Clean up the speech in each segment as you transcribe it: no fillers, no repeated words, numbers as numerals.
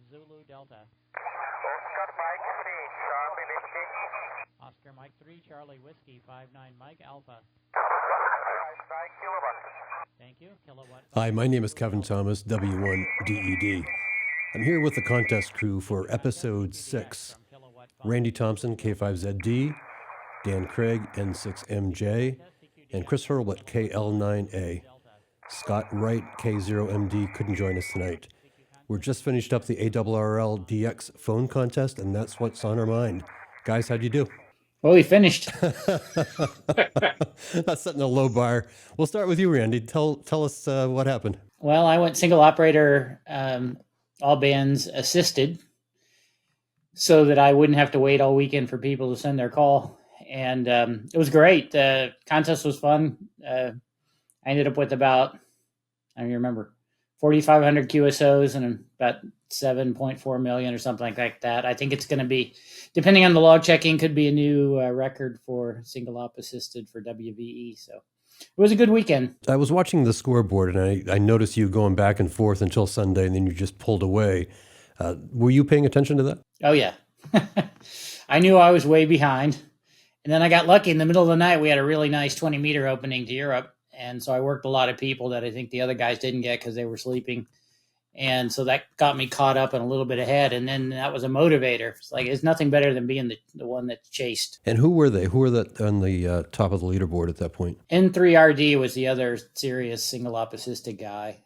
Zulu Delta. Oscar Mike 3, Charlie Whiskey. Oscar Mike 3, Charlie Whiskey, 59 Mike Alpha. 59 kilowatt. Thank you. Kilowatt. Hi, my name is K.Thomas, W1DED. I'm here with the contest crew for episode 6. Randy Thompson, K5ZD, Dan Craig, N6MJ, and Chris Hurlbut, KL9A. Scott Wright, K0MD, couldn't join us tonight. We're just finished up the ARRL DX phone contest, and that's what's on our mind. Guys, how'd you do? Well, we finished. That's setting a low bar. We'll start with you, Randy. Tell us what happened. Well, I went single operator, all bands assisted, so that I wouldn't have to wait all weekend for people to send their call. And it was great. The contest was fun. I ended up with about, I don't even remember, 4,500 QSOs and about 7.4 million or something like that. I think it's going to be, depending on the log checking, could be a new record for single op assisted for WVE. So it was a good weekend. I was watching the scoreboard and I noticed you going back and forth until Sunday, and then you just pulled away. Were you paying attention to that? Oh, yeah. I knew I was way behind. And then I got lucky in the middle of the night. We had a really nice 20-meter opening to Europe. And so I worked a lot of people that I think the other guys didn't get because they were sleeping. And so that got me caught up and a little bit ahead. And then that was a motivator. It's like, it's nothing better than being the one that chased. And who were they? Who were that on the top of the leaderboard at that point? N3RD was the other serious single op assisted guy.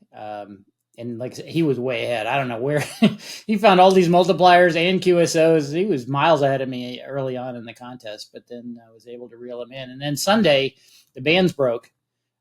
And like he was way ahead. I don't know where he found all these multipliers and QSOs. He was miles ahead of me early on in the contest, but then I was able to reel him in. And then Sunday, the bands broke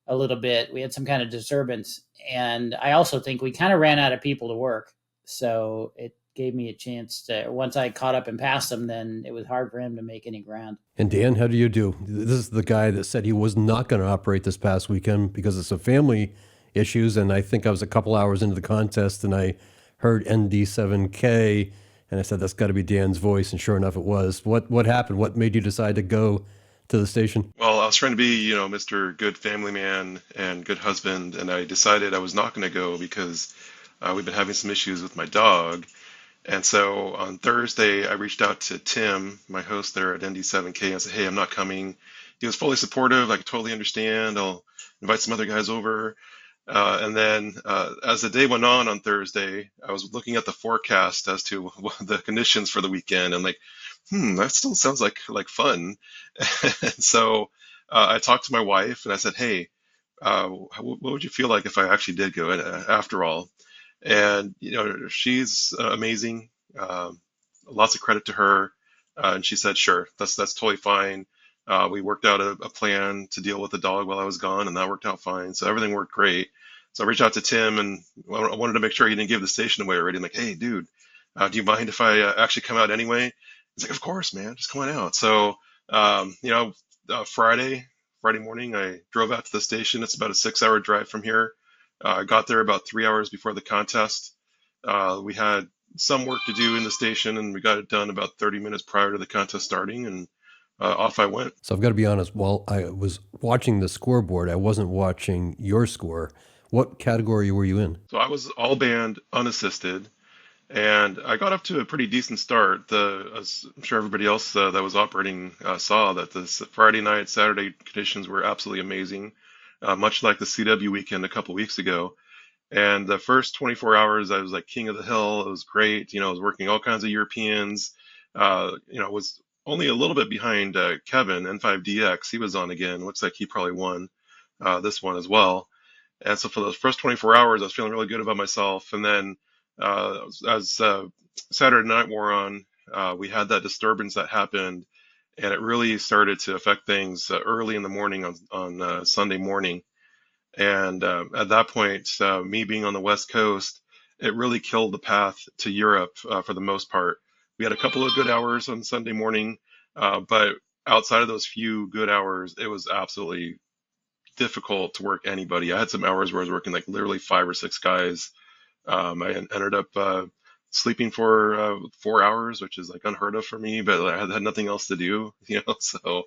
a little bit. We had some kind of disturbance. And I also think we kind of ran out of people to work. So it gave me a chance to, once I caught up and passed him, then it was hard for him to make any ground. And Dan, how do you do? This is the guy that said he was not going to operate this past weekend because of some family issues. And I think I was a couple hours into the contest and I heard ND7K and I said, that's got to be Dan's voice. And sure enough, it was. What happened? What made you decide to go to the station? Well, I was trying to be, Mr. Good Family Man and good husband, and I decided I was not going to go because we've been having some issues with my dog. And so on Thursday, I reached out to Tim, my host there at ND7K, and said, hey, I'm not coming. He was fully supportive. I could totally understand. I'll invite some other guys over. And then as the day went on Thursday, I was looking at the forecast as to the conditions for the weekend, and that still sounds like fun. And so I talked to my wife and I said, hey, what would you feel like if I actually did go after all? And, she's amazing. Lots of credit to her. And she said, sure, that's totally fine. We worked out a plan to deal with the dog while I was gone, and that worked out fine. So everything worked great. So I reached out to Tim, and I wanted to make sure he didn't give the station away already. I'm like, hey, dude, do you mind if I actually come out anyway? He's like, of course, man, just come on out. So, Friday morning, I drove out to the station. It's about a 6-hour drive from here. I got there about 3 hours before the contest. We had some work to do in the station, and we got it done about 30 minutes prior to the contest starting, and off I went. So I've got to be honest, while I was watching the scoreboard, I wasn't watching your score. What category were you in? So I was all band, unassisted, and I got up to a pretty decent start. As I'm sure everybody else that was operating saw that the Friday night, Saturday conditions were absolutely amazing, much like the CW weekend a couple weeks ago. And the first 24 hours, I was like king of the hill. It was great. I was working all kinds of Europeans. I was only a little bit behind Kevin, N5DX. He was on again. Looks like he probably won this one as well. And so for those first 24 hours, I was feeling really good about myself. And then as Saturday night wore on, we had that disturbance that happened, and it really started to affect things early in the morning on Sunday morning. And at that point, me being on the West Coast, it really killed the path to Europe for the most part. We had a couple of good hours on Sunday morning, but outside of those few good hours, it was absolutely difficult to work anybody. I had some hours where I was working like literally 5 or 6 guys. I ended up sleeping for 4 hours, which is like unheard of for me, but I had nothing else to do, So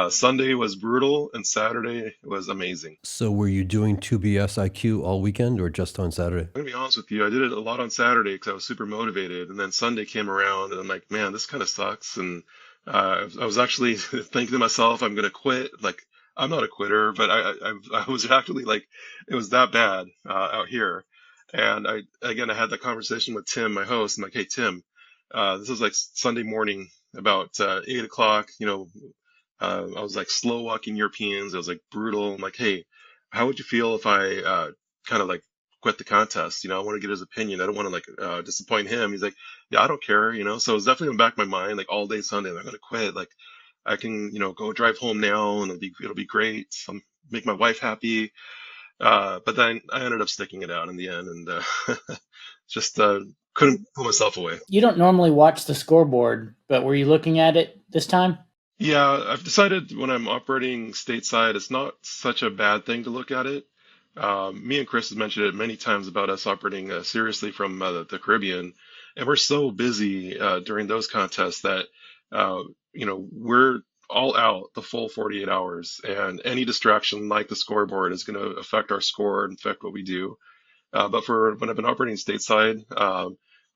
Sunday was brutal and Saturday was amazing. So were you doing 2BS IQ all weekend or just on Saturday? I'm gonna be honest with you, I did it a lot on Saturday because I was super motivated, and then Sunday came around and I'm like, man, this kind of sucks. And I was actually thinking to myself, I'm gonna quit. Like, I'm not a quitter, but I was actually like, it was that bad out here. And I had that conversation with Tim, my host. I'm like, hey, Tim, this was like Sunday morning about 8 o'clock. I was like slow walking Europeans. It was like brutal. I'm like, hey, how would you feel if I kind of like quit the contest? I want to get his opinion. I don't want to like disappoint him. He's like, yeah, I don't care. So it's definitely in the back of my mind, like all day Sunday, I'm gonna quit. Like I can, go drive home now, and it'll be great. Make my wife happy. But then I ended up sticking it out in the end, and just couldn't pull myself away. You don't normally watch the scoreboard, but were you looking at it this time? Yeah, I've decided when I'm operating stateside, it's not such a bad thing to look at it. Me and Chris has mentioned it many times about us operating seriously from the Caribbean, and we're so busy during those contests that we're all out the full 48 hours, and any distraction like the scoreboard is going to affect our score and affect what we do. But for when I've been operating stateside,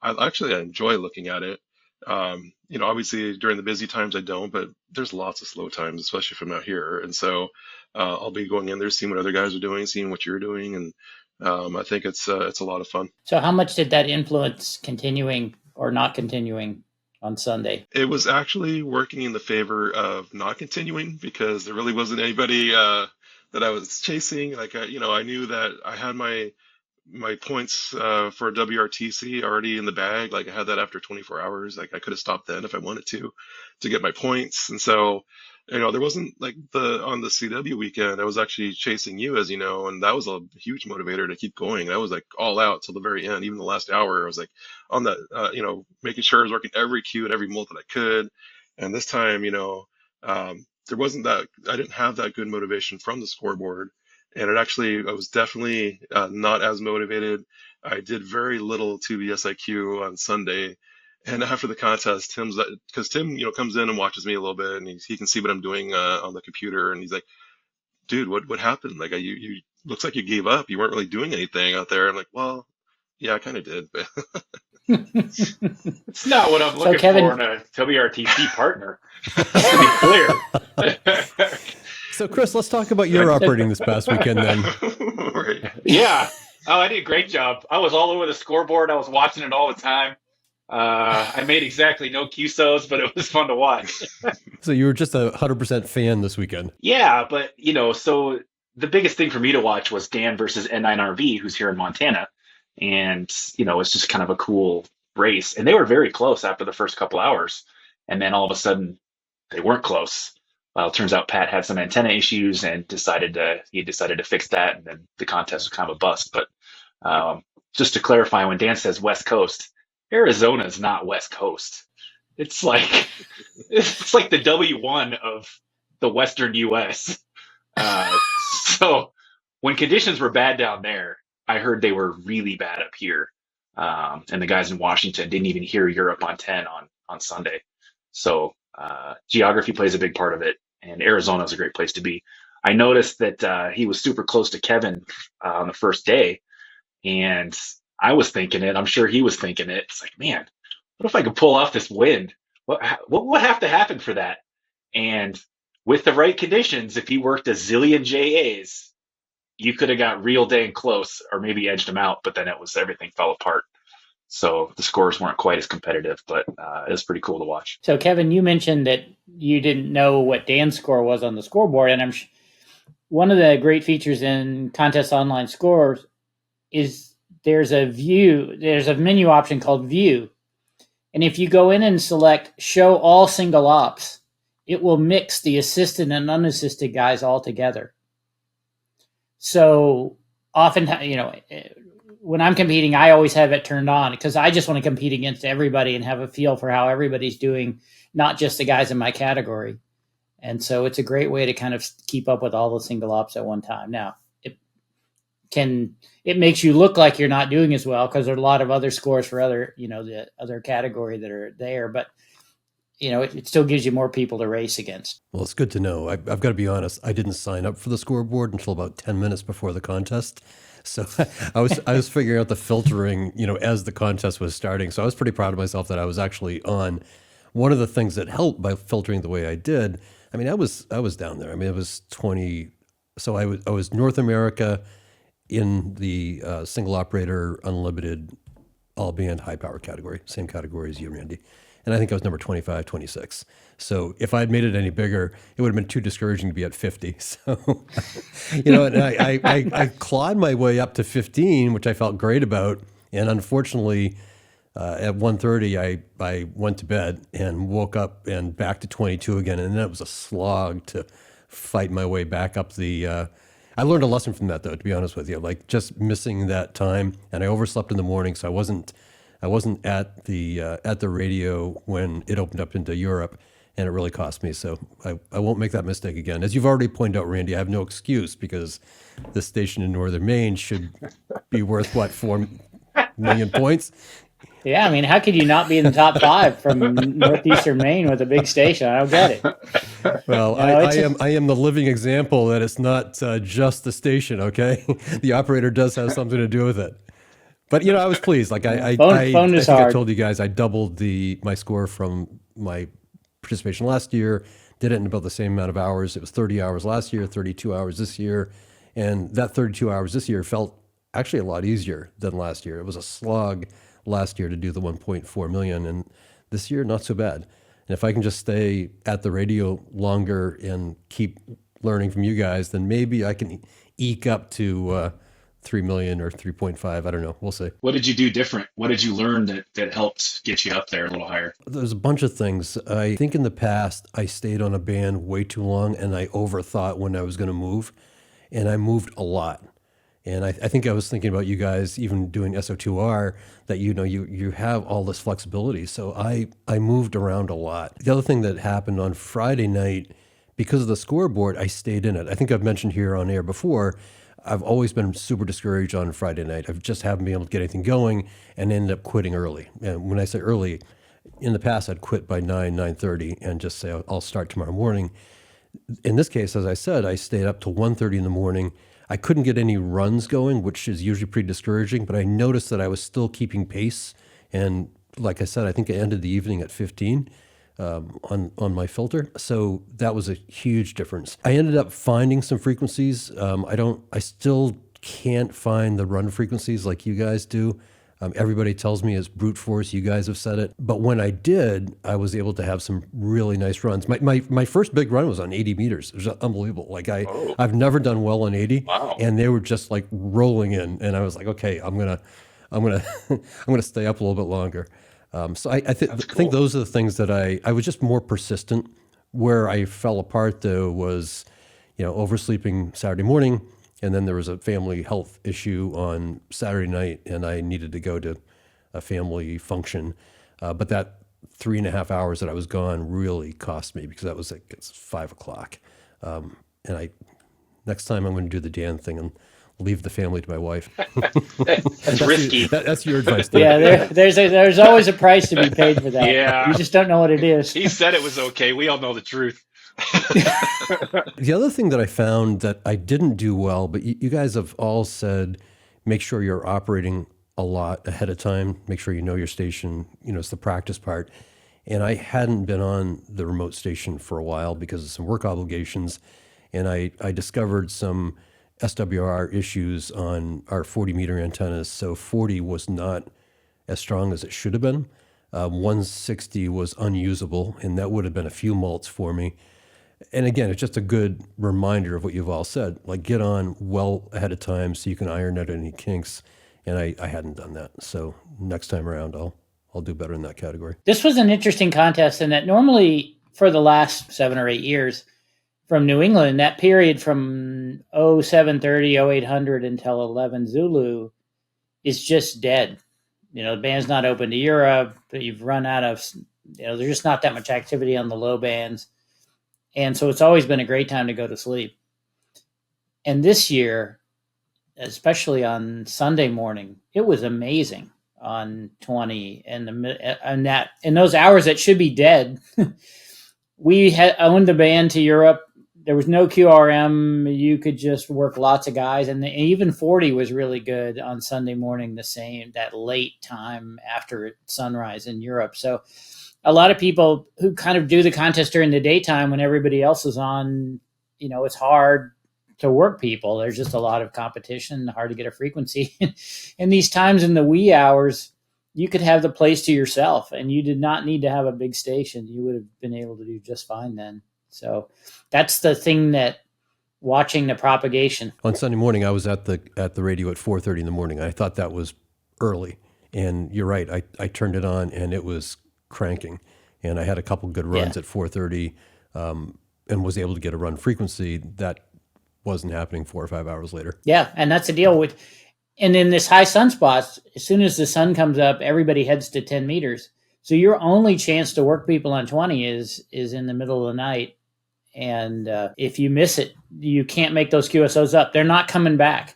I enjoy looking at it. Obviously during the busy times I don't, but there's lots of slow times, especially from out here. And so I'll be going in there, seeing what other guys are doing, seeing what you're doing, and I think it's a lot of fun. So how much did that influence continuing or not continuing on Sunday? It was actually working in the favor of not continuing, because there really wasn't anybody that I was chasing. Like I knew that I had my points for WRTC already in the bag. Like I had that after 24 hours. Like I could have stopped then if I wanted to get my points. And so, there wasn't like on the CW weekend, I was actually chasing you, as you know, and that was a huge motivator to keep going. I was like all out till the very end. Even the last hour, I was like on that, making sure I was working every cue and every molt that I could. And this time, there wasn't that, I didn't have that good motivation from the scoreboard. And I was definitely not as motivated. I did very little 2BS IQ on Sunday. And after the contest, because Tim, comes in and watches me a little bit, and he can see what I'm doing on the computer. And he's like, dude, what happened? Like, you looks like you gave up. You weren't really doing anything out there. I'm like, well, yeah, I kind of did. It's not what I'm looking for in a WRTC partner. To be clear. So, Chris, let's talk about your operating this past weekend then. Right. Yeah. Oh, I did a great job. I was all over the scoreboard. I was watching it all the time. I made exactly no QSOs, but it was fun to watch. So you were just 100% fan this weekend. Yeah, but, so the biggest thing for me to watch was Dan versus N9RV, who's here in Montana. And, it's just kind of a cool race. And they were very close after the first couple hours. And then all of a sudden, they weren't close. Well, it turns out Pat had some antenna issues and decided to fix that, and then the contest was kind of a bust. But just to clarify, when Dan says West Coast, Arizona is not West Coast. It's like the W1 of the Western U.S. So when conditions were bad down there, I heard they were really bad up here, and the guys in Washington didn't even hear Europe on 10 on Sunday. So geography plays a big part of it. And Arizona is a great place to be. I noticed that he was super close to Kevin on the first day, and I was thinking it. I'm sure he was thinking it. It's like, man, what if I could pull off this wind? What would have to happen for that? And with the right conditions, if he worked a zillion JAs, you could have got real dang close, or maybe edged him out. But then everything fell apart. So the scores weren't quite as competitive, but it was pretty cool to watch. So, Kevin, you mentioned that you didn't know what Dan's score was on the scoreboard. And one of the great features in Contest Online Scores is there's a menu option called View. And if you go in and select Show All Single Ops, it will mix the assisted and unassisted guys all together. So often, when I'm competing, I always have it turned on because I just want to compete against everybody and have a feel for how everybody's doing, not just the guys in my category. And so it's a great way to kind of keep up with all the single ops at one time. Now, it makes you look like you're not doing as well because there are a lot of other scores for other, the other category that are there, but it still gives you more people to race against. Well, it's good to know. I've got to be honest. I didn't sign up for the scoreboard until about 10 minutes before the contest. So I was figuring out the filtering, as the contest was starting. So I was pretty proud of myself that I was actually on. One of the things that helped by filtering the way I did, I was down there. It was 20. So I was North America in the single operator, unlimited, all band, high power category, same category as you, Randy. And I think I was number 25, 26. So if I'd made it any bigger, it would have been too discouraging to be at 50. So, and I clawed my way up to 15, which I felt great about. And unfortunately, at 1:30, I went to bed and woke up and back to 22 again. And then it was a slog to fight my way back up the... I learned a lesson from that, though, to be honest with you, like just missing that time. And I overslept in the morning, so I wasn't at the radio when it opened up into Europe, and it really cost me. So I won't make that mistake again. As you've already pointed out, Randy, I have no excuse because this station in Northern Maine should be worth, 4 million points? Yeah, how could you not be in the top 5 from northeastern Maine with a big station? I don't get it. Well, I am the living example that it's not just the station, okay? The operator does have something to do with it. But, I was pleased. Like I think I told you guys I doubled my score from my participation last year, did it in about the same amount of hours. It was 30 hours last year, 32 hours this year. And that 32 hours this year felt actually a lot easier than last year. It was a slog last year to do the 1.4 million, and this year not so bad. And if I can just stay at the radio longer and keep learning from you guys, then maybe I can eke up to 3 million or 3.5. I don't know. We'll see. What did you do different? What did you learn that helped get you up there a little higher? There's a bunch of things. I think in the past I stayed on a band way too long, and I overthought when I was going to move, and I moved a lot. And I think I was thinking about you guys even doing SO2R, that you have all this flexibility. So I moved around a lot. The other thing that happened on Friday night, because of the scoreboard, I stayed in it. I think I've mentioned here on air before, I've always been super discouraged on Friday night. I just haven't been able to get anything going and ended up quitting early. And when I say early, in the past I'd quit by 9:30 and just say I'll start tomorrow morning. In this case, as I said, I stayed up till 1:30 in the morning. I couldn't get any runs going, which is usually pretty discouraging, but I noticed that I was still keeping pace. And like I said, I think I ended the evening at 15 on my filter. So that was a huge difference. I ended up finding some frequencies. I still can't find the run frequencies like you guys do. Everybody tells me it's brute force. You guys have said it. But when I did, I was able to have some really nice runs. My first big run was on 80 meters. It was unbelievable. Like I've never done well on 80. Wow. And they were just like rolling in. And I was like, okay, I'm gonna stay up a little bit longer. So I think those are the things that I was just more persistent. Where I fell apart though was, oversleeping Saturday morning. And then there was a family health issue on Saturday night, and I needed to go to a family function. But that 3.5 hours that I was gone really cost me because that was it's 5 o'clock. And next time I'm going to do the Dan thing and leave the family to my wife. That's risky. That's your advice. Dan. Yeah, there's always a price to be paid for that. Yeah. You just don't know what it is. He said it was okay. We all know the truth. The other thing that I found that I didn't do well, but you guys have all said, make sure you're operating a lot ahead of time. Make sure you know your station. It's the practice part. And I hadn't been on the remote station for a while because of some work obligations. And I discovered some SWR issues on our 40-meter antennas. So 40 was not as strong as it should have been. 160 was unusable, and that would have been a few mults for me. And again, it's just a good reminder of what you've all said. Like, get on well ahead of time so you can iron out any kinks. And I hadn't done that. So next time around, I'll do better in that category. This was an interesting contest in that normally for the last 7 or 8 years from New England, that period from 0730, 0800 until 11 Zulu is just dead. The band's not open to Europe. You've run out of, there's just not that much activity on the low bands. And so it's always been a great time to go to sleep. And this year, especially on Sunday morning. It was amazing on 20 and that in those hours that should be dead. We had owned the band to Europe. There was no QRM. You could just work lots of guys, and even 40 was really good on Sunday morning. The same, that late time after sunrise in Europe. So a lot of people who kind of do the contest during the daytime when everybody else is on, it's hard to work people. There's just a lot of competition, hard to get a frequency. And these times in the wee hours, you could have the place to yourself, and you did not need to have a big station. You would have been able to do just fine then. So that's the thing, that watching the propagation. On Sunday morning, I was at the radio at 4:30 in the morning. I thought that was early, and you're right. I turned it on, and it was cranking, and I had a couple good runs at 4:30, and was able to get a run frequency that wasn't happening 4 or 5 hours later. Yeah, and that's the deal with. And in this high sunspots, as soon as the sun comes up, everybody heads to 10 meters. So your only chance to work people on 20 is in the middle of the night. And if you miss it, you can't make those QSOs up. They're not coming back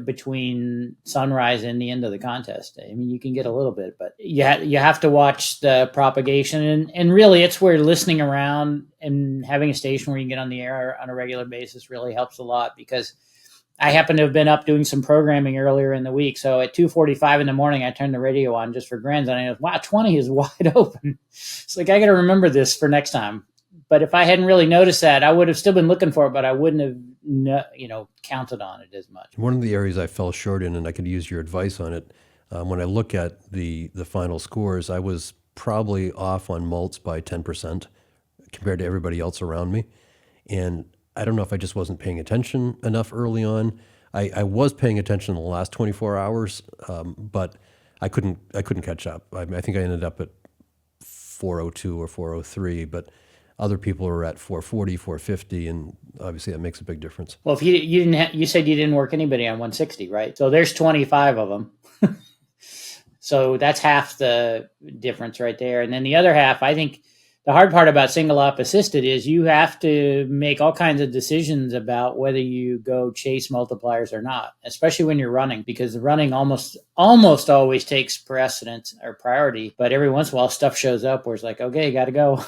between sunrise and the end of the contest. I mean, you can get a little bit, but you have to watch the propagation. And really, it's where listening around and having a station where you can get on the air on a regular basis really helps a lot, because I happen to have been up doing some programming earlier in the week. So at 2:45 in the morning, I turned the radio on just for grins, and I was, wow, 20 is wide open. It's like, I got to remember this for next time. But if I hadn't really noticed that, I would have still been looking for it, but I wouldn't have, counted on it as much. One of the areas I fell short in, and I could use your advice on it, when I look at the final scores, I was probably off on mults by 10% compared to everybody else around me. And I don't know if I just wasn't paying attention enough early on. I was paying attention in the last 24 hours, but I couldn't catch up. I think I ended up at 402 or 403, but other people are at 440, 450, and obviously that makes a big difference. Well, if you said you didn't work anybody on 160, right? So there's 25 of them. So that's half the difference right there. And then the other half, I think the hard part about single op assisted is you have to make all kinds of decisions about whether you go chase multipliers or not, especially when you're running, because the running almost always takes precedence or priority. But every once in a while, stuff shows up where it's like, okay, got to go.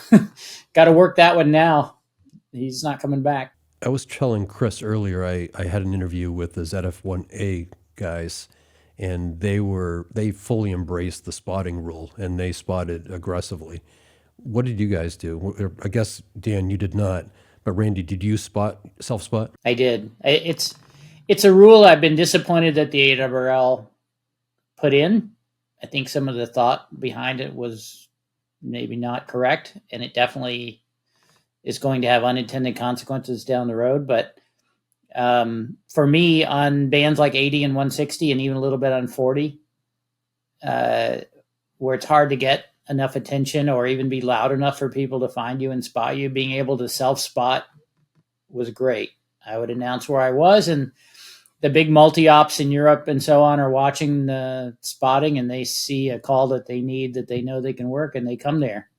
Got to work that one now. He's not coming back. I was telling Chris earlier, I had an interview with the ZF1A guys, and they fully embraced the spotting rule, and they spotted aggressively. What did you guys do? I guess, Dan, you did not. But Randy, did you self-spot? I did. It's a rule I've been disappointed that the ARRL put in. I think some of the thought behind it was maybe not correct, and it definitely is going to have unintended consequences down the road. But for me, on bands like 80 and 160, and even a little bit on 40, where it's hard to get enough attention or even be loud enough for people to find you and spot you, being able to self-spot was great. I would announce where I was, and the big multi-ops in Europe and so on are watching the spotting, and they see a call that they need, that they know they can work, and they come there.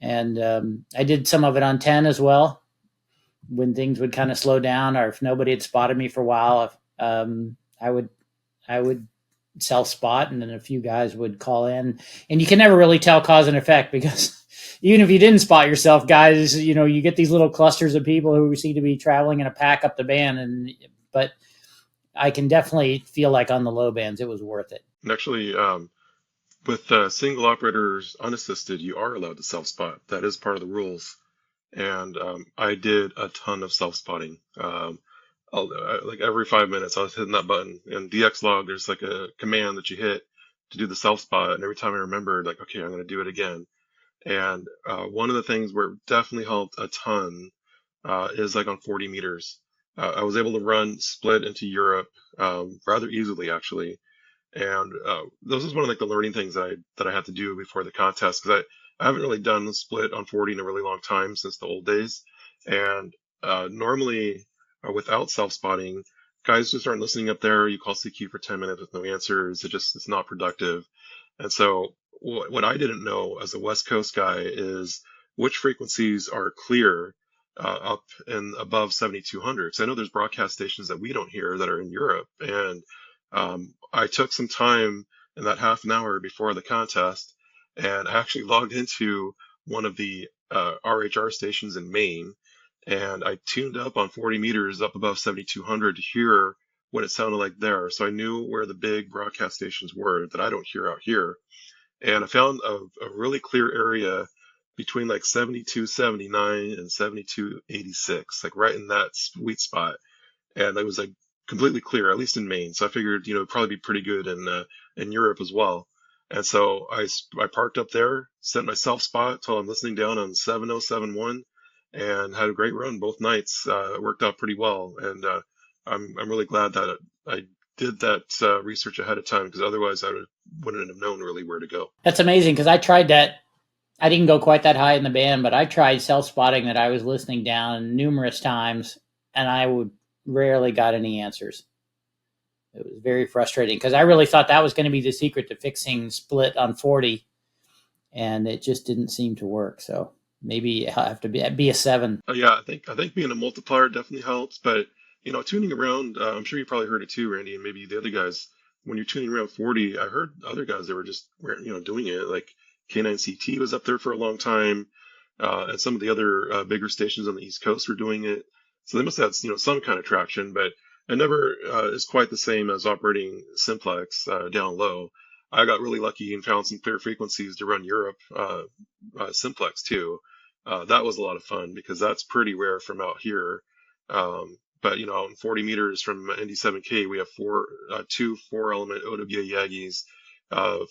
And I did some of it on 10 as well, when things would kind of slow down, or if nobody had spotted me for a while, I would self-spot, and then a few guys would call in. And you can never really tell cause and effect, because even if you didn't spot yourself, guys, you get these little clusters of people who seem to be traveling in a pack up the band. But I can definitely feel like on the low bands, it was worth it. And actually, with single operators unassisted, you are allowed to self-spot. That is part of the rules. And I did a ton of self-spotting. Like every 5 minutes, I was hitting that button. In DX log, there's like a command that you hit to do the self-spot. And every time I remembered, like, okay, I'm going to do it again. And one of the things where it definitely helped a ton is like on 40 meters. I was able to run split into Europe rather easily, actually. And this was one of like the learning things that I had to do before the contest, because I haven't really done the split on 40 in a really long time, since the old days. And normally, without self-spotting, guys just aren't listening up there. You call CQ for 10 minutes with no answers. It's not productive. And so what I didn't know as a West Coast guy is which frequencies are clear up and above 7,200. Because I know there's broadcast stations that we don't hear that are in Europe. And I took some time in that half an hour before the contest, and I actually logged into one of the RHR stations in Maine, and I tuned up on 40 meters up above 7,200 to hear what it sounded like there. So I knew where the big broadcast stations were that I don't hear out here. And I found a really clear area between like 72.79 and 72.86, like right in that sweet spot. And it was like completely clear, at least in Maine. So I figured, it'd probably be pretty good in Europe as well. And so I parked up there, set my self spot till I'm listening down on 7071, and had a great run both nights. It worked out pretty well, and I'm really glad that I did that research ahead of time, because otherwise I wouldn't have known really where to go. That's amazing, because I tried that. I didn't go quite that high in the band, but I tried self-spotting that I was listening down numerous times, and I rarely got any answers. It was very frustrating, because I really thought that was going to be the secret to fixing split on 40, and it just didn't seem to work. So maybe I'll have to be a 7. Yeah, I think being a multiplier definitely helps, but tuning around, I'm sure you probably heard it too, Randy, and maybe the other guys. When you're tuning around 40, I heard other guys that were just doing it. Like K9CT was up there for a long time, and some of the other bigger stations on the East Coast were doing it. So they must have some kind of traction, but it never is quite the same as operating simplex down low. I got really lucky and found some clear frequencies to run Europe simplex too. That was a lot of fun, because that's pretty rare from out here. But on 40 meters from ND7K, we have two 4-element OWA Yagis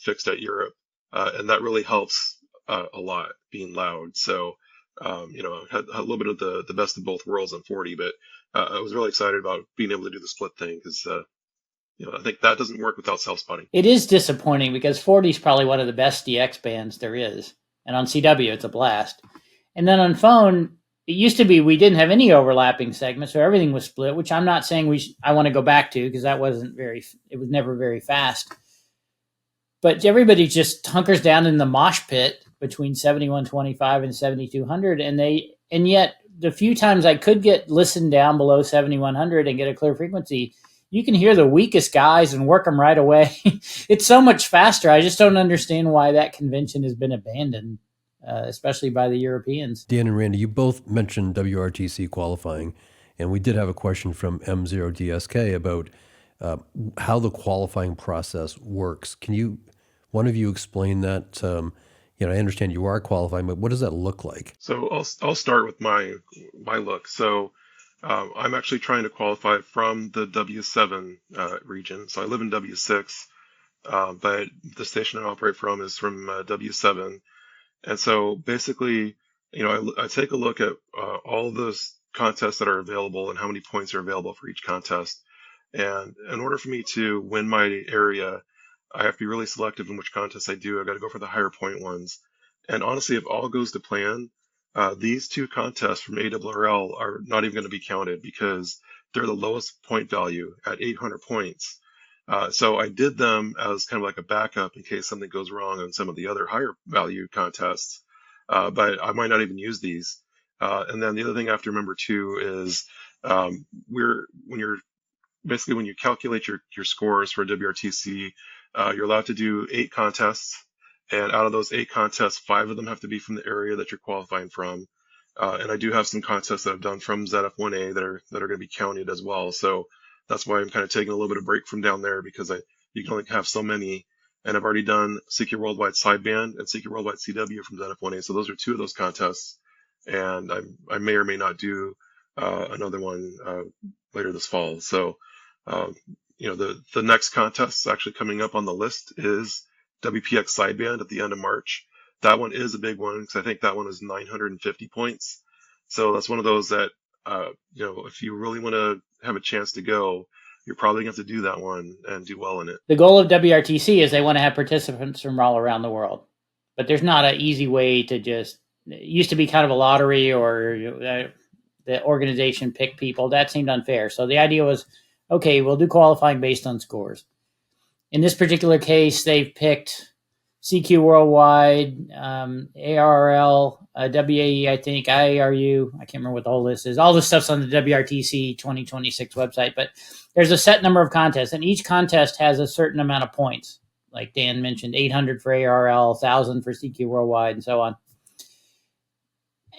fixed at Europe, and that really helps a lot being loud. So I had a little bit of the best of both worlds on 40, but I was really excited about being able to do the split thing, because I think that doesn't work without self-spotting. It is disappointing, because 40 is probably one of the best DX bands there is, and on CW it's a blast. And then on phone, it used to be we didn't have any overlapping segments, so everything was split, which I'm not saying I want to go back to, because that it was never very fast. But everybody just hunkers down in the mosh pit between 7125 and 7200, and yet the few times I could get listened down below 7100 and get a clear frequency, you can hear the weakest guys and work them right away. It's so much faster. I just don't understand why that convention has been abandoned, especially by the Europeans. Dan and Randy, you both mentioned WRTC qualifying, and we did have a question from M0DSK about how the qualifying process works. Can one of you explain that? I understand you are qualifying, but what does that look like? So I'll start with my look. So I'm actually trying to qualify from the W7 region. So I live in W6, but the station I operate from is from W7. And so basically, I take a look at all of those contests that are available and how many points are available for each contest. And in order for me to win my area, I have to be really selective in which contests I do. I got to go for the higher point ones. And honestly, if all goes to plan, these two contests from ARRL are not even going to be counted, because they're the lowest point value at 800 points. So I did them as kind of like a backup in case something goes wrong on some of the other higher value contests. But I might not even use these. And then the other thing I have to remember too is when you calculate your scores for WRTC, you're allowed to do 8 contests, and out of those 8 contests, 5 of them have to be from the area that you're qualifying from. And I do have some contests that I've done from ZF1A that are going to be counted as well. So that's why I'm kind of taking a little bit of break from down there, because you can only have so many. And I've already done CQ Worldwide Sideband and CQ Worldwide CW from ZF1A. So those are 2 of those contests. And I may or may not do another one later this fall. So the next contest actually coming up on the list is WPX Sideband at the end of March. That one is a big one, because I think that one is 950 points. So that's one of those that, if you really want to have a chance to go, you're probably going to have to do that one and do well in it. The goal of WRTC is they want to have participants from all around the world. But there's not an easy way to it used to be kind of a lottery, or the organization picked people. That seemed unfair. So the idea was, okay, we'll do qualifying based on scores. In this particular case, they've picked CQ Worldwide, ARRL, WAE, I think, IARU. I can't remember what the whole list is. All this stuff's on the WRTC 2026 website, but there's a set number of contests, and each contest has a certain amount of points. Like Dan mentioned, 800 for ARRL, 1,000 for CQ Worldwide, and so on.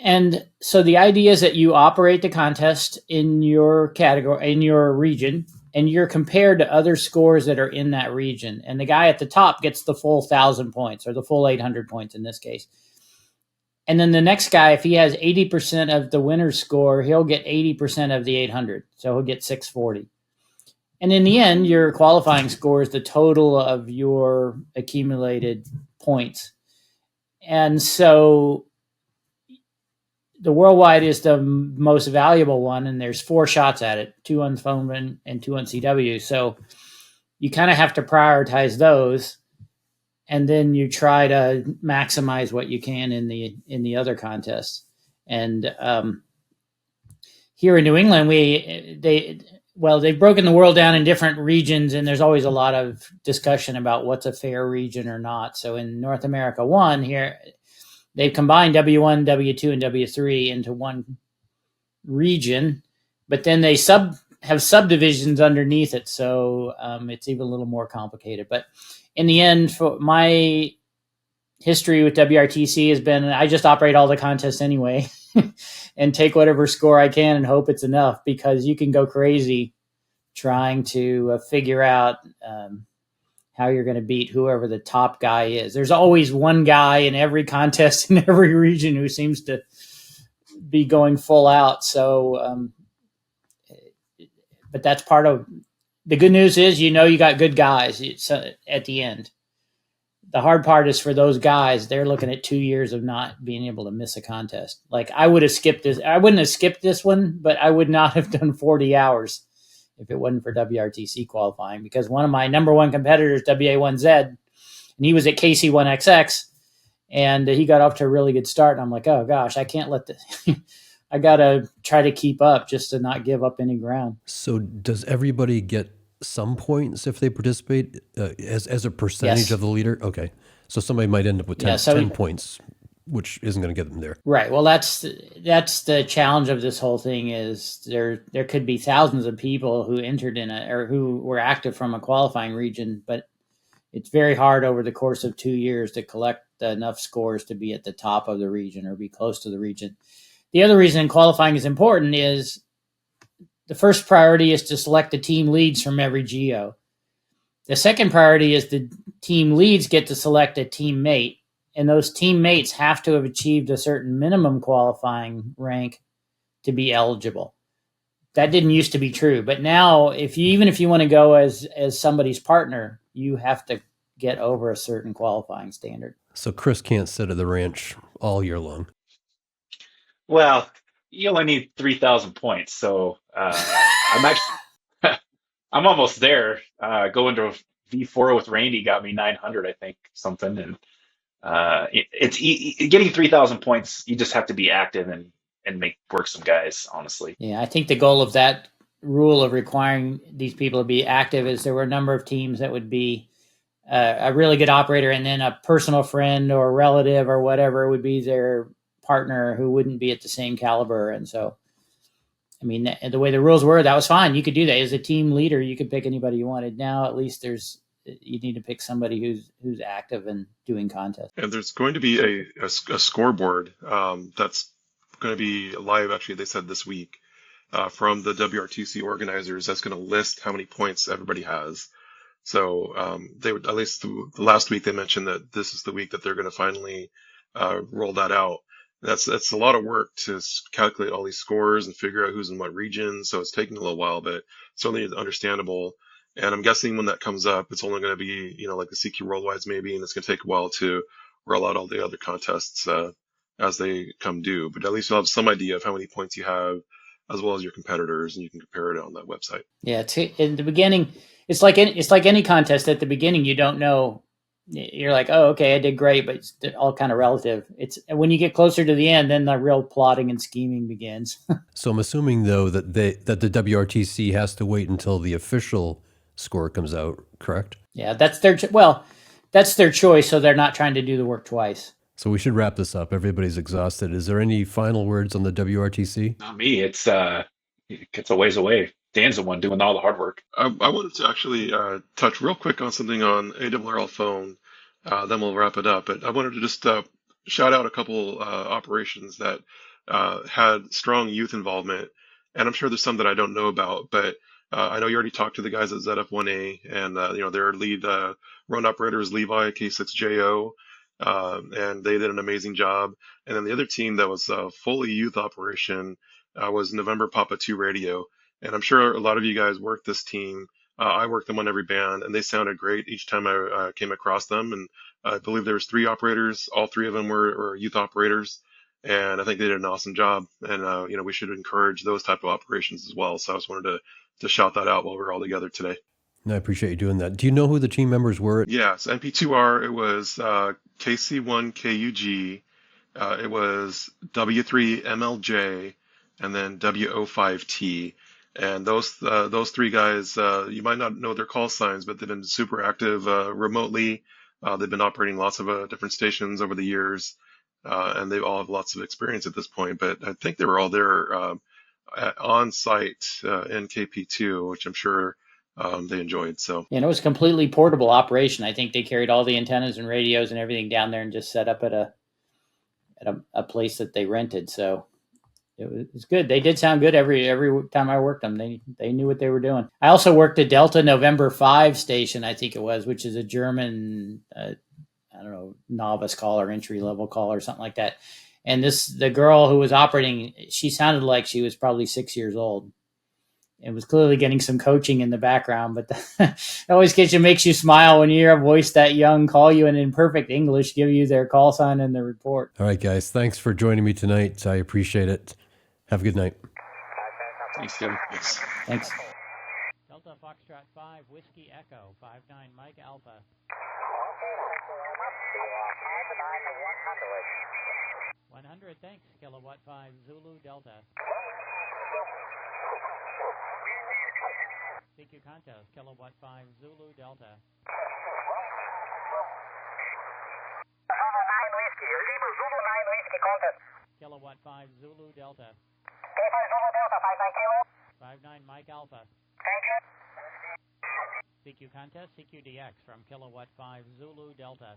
And so the idea is that you operate the contest in your category, in your region, and you're compared to other scores that are in that region. And the guy at the top gets the full 1,000 points, or the full 800 points in this case. And then the next guy, if he has 80% of the winner's score, he'll get 80% of the 800. So he'll get 640. And in the end, your qualifying score is the total of your accumulated points. And so the worldwide is the most valuable one, and there's 4 shots at it, 2 on phone and 2 on CW. So you kind of have to prioritize those, and then you try to maximize what you can in the other contests. And here in New England, they've broken the world down in different regions, and there's always a lot of discussion about what's a fair region or not. So in North America 1 here, they've combined W1, W2, and W3 into one region, but then they have subdivisions underneath it, so it's even a little more complicated. But in the end, for my history with WRTC has been, I just operate all the contests anyway and take whatever score I can and hope it's enough, because you can go crazy trying to figure out how you're going to beat whoever the top guy is. There's always one guy in every contest in every region who seems to be going full out. So, but that's part of the good news is, you got good guys at the end. The hard part is for those guys, they're looking at 2 years of not being able to miss a contest. Like I would have skipped this. I wouldn't have skipped this one, but I would not have done 40 hours if it wasn't for WRTC qualifying, because one of my number one competitors, WA1Z, and he was at KC1XX, and he got off to a really good start. And I'm like, oh gosh, I can't let this, I got to try to keep up just to not give up any ground. So does everybody get some points if they participate as a percentage of the leader? Okay. So somebody might end up with 10 points, which isn't going to get them there. Right. Well, that's the challenge of this whole thing is there could be thousands of people who entered in or who were active from a qualifying region, but it's very hard over the course of 2 years to collect enough scores to be at the top of the region or be close to the region. The other reason qualifying is important is the first priority is to select the team leads from every geo. The second priority is the team leads get to select a teammate. And those teammates have to have achieved a certain minimum qualifying rank to be eligible. That didn't used to be true, but now even if you want to go as somebody's partner, you have to get over a certain qualifying standard. So Chris can't sit at the ranch all year long. Well, you only need 3,000 points, so I'm almost there. Going to V4 with Randy got me 900, I think, something, and getting 3,000 points. You just have to be active and make work some guys, honestly. Yeah, I think the goal of that rule of requiring these people to be active is there were a number of teams that would be a really good operator, and then a personal friend or relative or whatever would be their partner who wouldn't be at the same caliber. And so, I mean, the way the rules were, that was fine. You could do that as a team leader. You could pick anybody you wanted. Now, at least you need to pick somebody who's active and doing contests. And there's going to be a scoreboard that's going to be live. Actually, they said this week from the WRTC organizers. That's going to list how many points everybody has. So they would, at least the last week, they mentioned that this is the week that they're going to finally roll that out. That's a lot of work to calculate all these scores and figure out who's in what region. So it's taking a little while, but certainly understandable. And I'm guessing when that comes up, it's only going to be, like the CQ Worldwides maybe, and it's going to take a while to roll out all the other contests as they come due. But at least you'll have some idea of how many points you have, as well as your competitors, and you can compare it on that website. Yeah, in the beginning, it's like any contest. At the beginning, you don't know. You're like, oh, okay, I did great, but it's all kind of relative. It's when you get closer to the end, then the real plotting and scheming begins. So I'm assuming, though, that the WRTC has to wait until the official score comes out, correct? Yeah, that's their well. that's their choice, so they're not trying to do the work twice. So we should wrap this up. Everybody's exhausted. Is there any final words on the WRTC? Not me. It's a ways away. Dan's the one doing all the hard work. I wanted to actually touch real quick on something on ARRL phone, then we'll wrap it up. But I wanted to just shout out a couple operations that had strong youth involvement, and I'm sure there's some that I don't know about, but I know you already talked to the guys at ZF1A, and their lead run operator is Levi K6JO, and they did an amazing job. And then the other team that was fully youth operation was November Papa 2 Radio. And I'm sure a lot of you guys worked this team. I worked them on every band, and they sounded great each time I came across them. And I believe there was 3 operators. All 3 of them were youth operators, and I think they did an awesome job. And we should encourage those type of operations as well. So I just wanted to shout that out while we're all together today. I appreciate you doing that. Do you know who the team members were? Yes, NP2R. It was KC1KUG. It was W3MLJ, and then WO5T. And those 3 guys, you might not know their call signs, but they've been super active remotely. They've been operating lots of different stations over the years, and they all have lots of experience at this point. But I think they were all there on site in KP2, which I'm sure they enjoyed. So, And it was a completely portable operation. I think they carried all the antennas and radios and everything down there and just set up at a place that they rented. So it was good. They did sound good every time I worked them. They knew what they were doing. I also worked at Delta November 5 station, I think it was, which is a German, novice call or entry level call or something like that. And the girl who was operating, she sounded like she was probably 6 years old. It was clearly getting some coaching in the background, but it always makes you smile when you hear a voice that young call you and in perfect English give you their call sign and the report. All right, guys. Thanks for joining me tonight. I appreciate it. Have a good night. Thanks, Tim. yes. Thanks. Delta Foxtrot 5, Whiskey Echo, 59 Mike Alpha. 100, thanks, Kilowatt 5, Zulu Delta. CQ contest, Kilowatt 5, Zulu Delta. Zulu 9 Whiskey, Lima Zulu 9 Whiskey contest. Kilowatt 5, Zulu Delta. K5 Zulu Delta, 59 Kilo. 59 Mike Alpha. Thank you. CQ contest, CQDX from Kilowatt 5, Zulu Delta.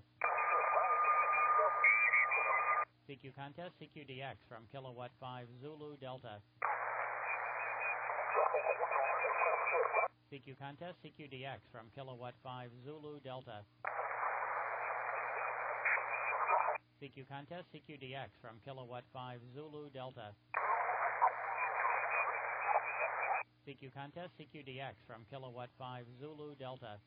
CQ contest, CQDX from Kilowatt 5, Zulu Delta. CQ contest, CQDX from Kilowatt 5, Zulu Delta. CQ contest, CQDX from Kilowatt 5, Zulu Delta. CQ contest, CQDX from Kilowatt 5, Zulu Delta.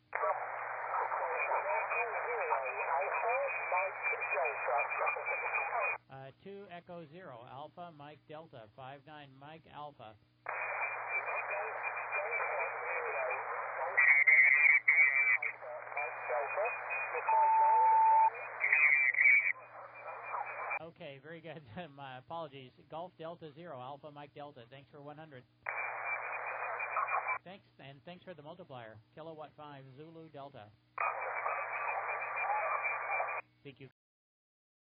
2 Echo 0, Alpha Mike Delta, 59 Mike Alpha. Okay, very good. My apologies. Golf Delta 0, Alpha Mike Delta. Thanks for 100. Thanks, and thanks for the multiplier. Kilowatt 5, Zulu Delta. CQ